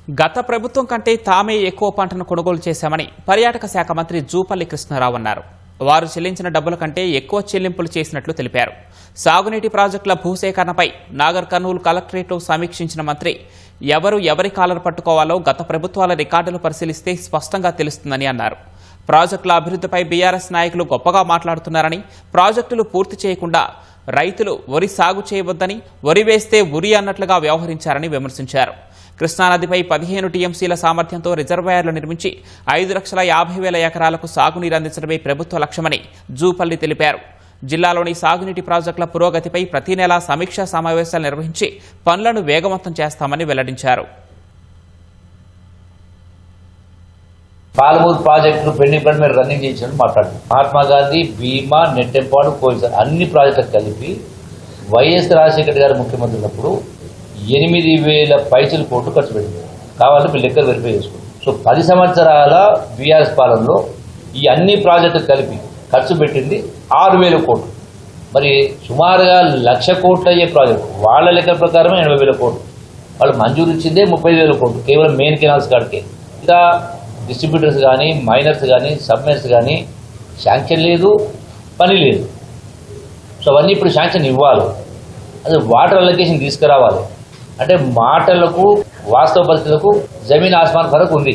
గత ప్రభుత్వం కంటే తామే ఎక్కువ పంటను కొనుగోలు చేశామని పర్యాటక శాఖ మంత్రి జూపల్లి కృష్ణారావు అన్నారు. వారు చెల్లించిన డబ్బుల కంటే ఎక్కువ చెల్లింపులు చేసినట్లు తెలిపారు. సాగునీటి ప్రాజెక్టుల భూసేకరణపై నాగర్ కర్నూలు కలెక్టరేట్లో సమీక్షించిన మంత్రి ఎవరి కాలర్ పట్టుకోవాలో గత ప్రభుత్వాల రికార్డులు పరిశీలిస్తే స్పష్టంగా తెలుస్తుందని అన్నారు. ప్రాజెక్టుల అభివృద్ధిపై బీఆర్ఎస్ నాయకులు గొప్పగా మాట్లాడుతున్నారని, ప్రాజెక్టులు పూర్తి చేయకుండా రైతులు వరి సాగు చేయవద్దని, వరి వేస్తే ఉరి అన్నట్లుగా వ్యవహరించారని విమర్శించారు. కృష్ణానదిపై 15 టీఎంసీల సామర్థ్యంతో రిజర్వాయర్లు నిర్మించి 5,50,000 ఎకరాలకు సాగునీరు అందించడమే ప్రభుత్వ లక్ష్యమని జూపల్లి తెలిపారు. జిల్లాలోని సాగునీటి ప్రాజెక్టుల పురోగతిపై ప్రతి నెలా సమీక్షా సమావేశాలు నిర్వహించి పనులను వేగవంతం చేస్తామని వెల్లడించారు. పాలమూరు ప్రాజెక్టులు పెండింగ్ పని మీరు రన్నింగ్ చేసినట్టు మాట్లాడుతుంది. మహాత్మా గాంధీ, భీమా, నెట్టెంపాడు, కోయిసర్ అన్ని ప్రాజెక్టులకు కలిపి వైఎస్ రాజశేఖర్ గారు ముఖ్యమంత్రి ఉన్నప్పుడు 8,000 పైసలు కోట్లు ఖర్చు పెట్టింది. కావాలంటే మీరు లెక్కలు వెరిఫై చేసుకోండి. సో 10 సంవత్సరాల బీఆర్ఎస్ పాలనలో ఈ అన్ని ప్రాజెక్టులు కలిపి ఖర్చు పెట్టింది 6,000 కోట్లు. మరి సుమారుగా 1,00,000 కోట్లు అయ్యే ప్రాజెక్టు వాళ్ళ లెక్కల ప్రకారం 80,000 కోట్లు. వాళ్ళు మంజూరు ఇచ్చిందే 30,000 కోట్లు కేవలం మెయిన్ కెనాల్స్ కాడికే. ఇంకా డిస్ట్రిబ్యూటర్స్ కానీ, మైనర్స్ కానీ, సబ్మెర్స్ కానీ శాంక్షన్ లేదు, పని లేదు. సో అవన్నీ ఇప్పుడు శాంక్షన్ ఇవ్వాలి. అదే వాటర్ అలొకేషన్ తీసుకురావాలి. అంటే మాటలకు వాస్తవ పరిస్థితులకు జమీన్ ఆస్మాన్ ఫరక్ ఉంది.